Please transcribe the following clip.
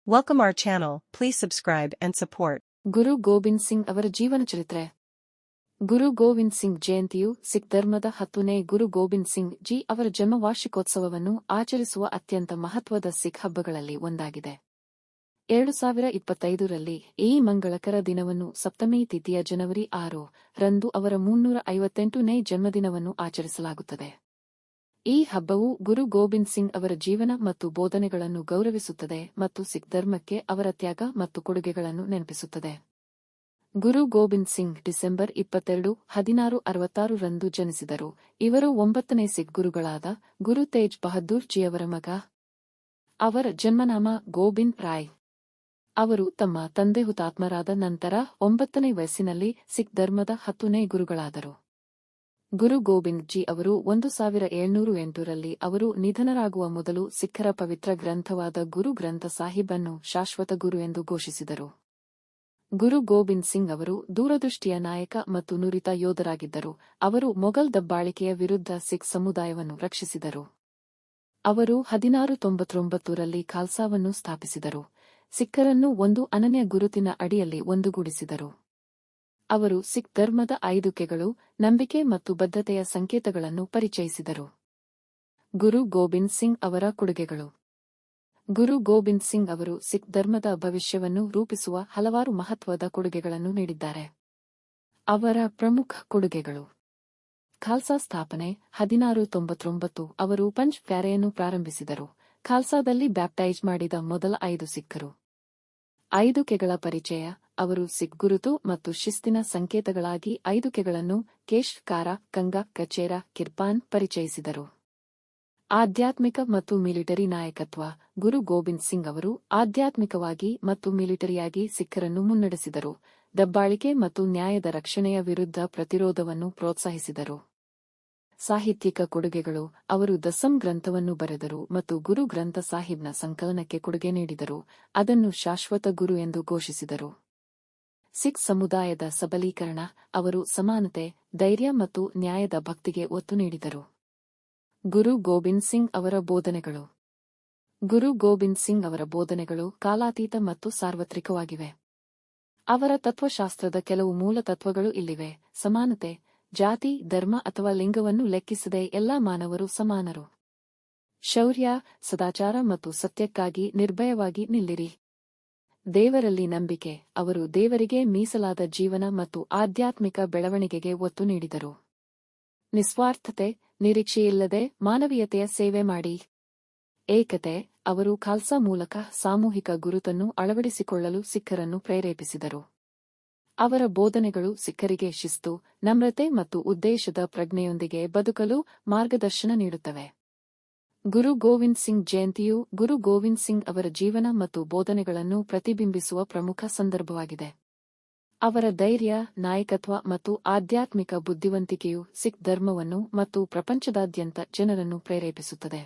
Welcome our channel, please subscribe and support. ಗುರು ಗೋಬಿಂದ್ ಸಿಂಗ್ ಅವರ ಜೀವನ ಚರಿತ್ರೆ. ಗುರು ಗೋವಿಂದ್ ಸಿಂಗ್ ಜಯಂತಿಯು ಸಿಖ್ ಧರ್ಮದ 10ನೇ ಗುರು ಗೋಬಿಂದ್ ಸಿಂಗ್ ಜಿ ಅವರ ಜನ್ಮ ವಾರ್ಷಿಕೋತ್ಸವವನ್ನು ಆಚರಿಸುವ ಅತ್ಯಂತ ಮಹತ್ವದ ಸಿಖ್ ಹಬ್ಬಗಳಲ್ಲಿ ಒಂದಾಗಿದೆ. 2025ರಲ್ಲಿ ಈ ಮಂಗಳಕರ ದಿನವನ್ನು ಸಪ್ತಮಿ ತಿಥಿಯ ಜನವರಿ 6 ರಂದು ಅವರ 358ನೇ ಜನ್ಮದಿನವನ್ನು ಆಚರಿಸಲಾಗುತ್ತದೆ. ಈ ಹಬ್ಬವು ಗುರು ಗೋಬಿಂದ್ ಸಿಂಗ್ ಅವರ ಜೀವನ ಮತ್ತು ಬೋಧನೆಗಳನ್ನು ಗೌರವಿಸುತ್ತದೆ ಮತ್ತು ಸಿಖ್ ಧರ್ಮಕ್ಕೆ ಅವರ ತ್ಯಾಗ ಮತ್ತು ಕೊಡುಗೆಗಳನ್ನು ನೆನಪಿಸುತ್ತದೆ. ಗುರು ಗೋಬಿಂದ್ ಸಿಂಗ್ ಡಿಸೆಂಬರ್ 22, 1666 ರಂದು ಜನಿಸಿದರು. ಇವರು 9ನೇ ಸಿಖ್ ಗುರುಗಳಾದ ಗುರು ತೇಜ್ ಬಹದ್ದೂರ್ ಜಿಯವರ ಮಗ. ಅವರ ಜನ್ಮನಾಮ ಗೋಬಿಂದ್ ರಾಯ್. ಅವರು ತಮ್ಮ ತಂದೆ ಹುತಾತ್ಮರಾದ ನಂತರ 9ನೇ ವಯಸ್ಸಿನಲ್ಲಿ ಸಿಖ್ ಧರ್ಮದ 10ನೇ ಗುರುಗಳಾದರು. ಗುರು ಗೋಬಿಂದ್ ಜಿ ಅವರು 1708ರಲ್ಲಿ ಅವರು ನಿಧನರಾಗುವ ಮೊದಲು ಸಿಖ್ಖರ ಪವಿತ್ರ ಗ್ರಂಥವಾದ ಗುರು ಗ್ರಂಥ ಸಾಹಿಬ್ ಅನ್ನು ಶಾಶ್ವತ ಗುರು ಎಂದು ಘೋಷಿಸಿದರು. ಗುರು ಗೋಬಿಂದ್ ಸಿಂಗ್ ಅವರು ದೂರದೃಷ್ಟಿಯ ನಾಯಕ ಮತ್ತು ನುರಿತ ಯೋಧರಾಗಿದ್ದರು. ಅವರು ಮೊಘಲ್ ದಬ್ಬಾಳಿಕೆಯ ವಿರುದ್ಧ ಸಿಖ್ ಸಮುದಾಯವನ್ನು ರಕ್ಷಿಸಿದರು. ಅವರು 1699ರಲ್ಲಿ ಖಾಲ್ಸಾವನ್ನು ಸ್ಥಾಪಿಸಿದರು. ಸಿಖ್ಖರನ್ನು ಒಂದು ಅನನ್ಯ ಗುರುತಿನ ಅಡಿಯಲ್ಲಿ ಒಂದುಗೂಡಿಸಿದರು. ಅವರು ಸಿಖ್ ಧರ್ಮದ 5 ಕೆಗಳು, ನಂಬಿಕೆ ಮತ್ತು ಬದ್ಧತೆಯ ಸಂಕೇತಗಳನ್ನು ಪರಿಚಯಿಸಿದರು. ಗುರು ಗೋಬಿಂದ್ ಸಿಂಗ್ ಅವರ ಕೊಡುಗೆಗಳು. ಗುರು ಗೋಬಿಂದ್ ಸಿಂಗ್ ಅವರು ಸಿಖ್ ಧರ್ಮದ ಭವಿಷ್ಯವನ್ನು ರೂಪಿಸುವ ಹಲವಾರು ಮಹತ್ವದ ಕೊಡುಗೆಗಳನ್ನು ನೀಡಿದ್ದಾರೆ. ಅವರ ಪ್ರಮುಖ ಕೊಡುಗೆಗಳು: ಖಾಲ್ಸಾ ಸ್ಥಾಪನೆ 1699 ಅವರು ಪಂಜ್ ಪ್ಯಾರೆಯನ್ನು ಪ್ರಾರಂಭಿಸಿದರು. ಖಾಲ್ಸಾದಲ್ಲಿ ಬ್ಯಾಪ್ಟೈಜ್ ಮಾಡಿದ ಮೊದಲ 5 ಸಿಖ್ಖರು. 5 ಕೆಗಳ ಪರಿಚಯ. ಅವರು ಸಿಖ್ ಗುರುತು ಮತ್ತು ಶಿಸ್ತಿನ ಸಂಕೇತಗಳಾಗಿ 5 ಕೆಗಳನ್ನು ಕೇಶ್, ಕಾರ, ಕಂಗ, ಕಚೇರ, ಕಿರ್ಪಾನ್ ಪರಿಚಯಿಸಿದರು. ಆಧ್ಯಾತ್ಮಿಕ ಮತ್ತು ಮಿಲಿಟರಿ ನಾಯಕತ್ವ. ಗುರು ಗೋಬಿಂದ್ ಸಿಂಗ್ ಅವರು ಆಧ್ಯಾತ್ಮಿಕವಾಗಿ ಮತ್ತು ಮಿಲಿಟರಿಯಾಗಿ ಸಿಖ್ಖರನ್ನು ಮುನ್ನಡೆಸಿದರು. ದಬ್ಬಾಳಿಕೆ ಮತ್ತು ನ್ಯಾಯದ ರಕ್ಷಣೆಯ ವಿರುದ್ಧ ಪ್ರತಿರೋಧವನ್ನು ಪ್ರೋತ್ಸಾಹಿಸಿದರು. ಸಾಹಿತ್ಯಿಕ ಕೊಡುಗೆಗಳು. ಅವರು ದಸಂ ಗ್ರಂಥವನ್ನು ಬರೆದರು ಮತ್ತು ಗುರು ಗ್ರಂಥ ಸಾಹಿಬ್ನ ಸಂಕಲನಕ್ಕೆ ಕೊಡುಗೆ ನೀಡಿದರು, ಅದನ್ನು ಶಾಶ್ವತ ಗುರು ಎಂದು ಘೋಷಿಸಿದರು. ಸಿಖ್ ಸಮುದಾಯದ ಸಬಲೀಕರಣ. ಅವರು ಸಮಾನತೆ, ಧೈರ್ಯ ಮತ್ತು ನ್ಯಾಯದ ಭಕ್ತಿಗೆ ಒತ್ತು ನೀಡಿದರು. ಗುರು ಗೋಬಿಂದ್ ಸಿಂಗ್ ಅವರ ಬೋಧನೆಗಳು. ಗುರು ಗೋಬಿಂದ್ ಸಿಂಗ್ ಅವರ ಬೋಧನೆಗಳು ಕಾಲಾತೀತ ಮತ್ತು ಸಾರ್ವತ್ರಿಕವಾಗಿವೆ. ಅವರ ತತ್ವಶಾಸ್ತ್ರದ ಕೆಲವು ಮೂಲ ತತ್ವಗಳು ಇಲ್ಲಿವೆ: ಸಮಾನತೆ, ಜಾತಿ, ಧರ್ಮ ಅಥವಾ ಲಿಂಗವನ್ನು ಲೆಕ್ಕಿಸದೆ ಎಲ್ಲಾ ಮಾನವರು ಸಮಾನರು. ಶೌರ್ಯ, ಸದಾಚಾರ ಮತ್ತು ಸತ್ಯಕ್ಕಾಗಿ ನಿರ್ಭಯವಾಗಿ ನಿಲ್ಲಿರಿ. ದೇವರಲ್ಲಿ ನಂಬಿಕೆ. ಅವರು ದೇವರಿಗೆ ಮೀಸಲಾದ ಜೀವನ ಮತ್ತು ಆಧ್ಯಾತ್ಮಿಕ ಬೆಳವಣಿಗೆಗೆ ಒತ್ತು ನೀಡಿದರು. ನಿಸ್ವಾರ್ಥತೆ, ನಿರೀಕ್ಷೆಯಿಲ್ಲದೆ ಮಾನವೀಯತೆಯ ಸೇವೆ ಮಾಡಿ. ಏಕತೆ. ಅವರು ಖಾಲ್ಸಾ ಮೂಲಕ ಸಾಮೂಹಿಕ ಗುರುತನ್ನು ಅಳವಡಿಸಿಕೊಳ್ಳಲು ಸಿಖ್ಖರನ್ನು ಪ್ರೇರೇಪಿಸಿದರು. ಅವರ ಬೋಧನೆಗಳು ಸಿಖ್ಖರಿಗೆ ಶಿಸ್ತು, ನಮ್ರತೆ ಮತ್ತು ಉದ್ದೇಶದ ಪ್ರಜ್ಞೆಯೊಂದಿಗೆ ಬದುಕಲು ಮಾರ್ಗದರ್ಶನ ನೀಡುತ್ತವೆ. ಗುರು ಗೋವಿಂದ್ ಸಿಂಗ್ ಜಯಂತಿಯು ಗುರು ಗೋವಿಂದ್ ಸಿಂಗ್ ಅವರ ಜೀವನ ಮತ್ತು ಬೋಧನೆಗಳನ್ನು ಪ್ರತಿಬಿಂಬಿಸುವ ಪ್ರಮುಖ ಸಂದರ್ಭವಾಗಿದೆ. ಅವರ ಧೈರ್ಯ, ನಾಯಕತ್ವ ಮತ್ತು ಆಧ್ಯಾತ್ಮಿಕ ಬುದ್ಧಿವಂತಿಕೆಯು ಸಿಖ್ ಧರ್ಮವನ್ನು ಮತ್ತು ಪ್ರಪಂಚದಾದ್ಯಂತ ಜನರನ್ನು ಪ್ರೇರೇಪಿಸುತ್ತದೆ.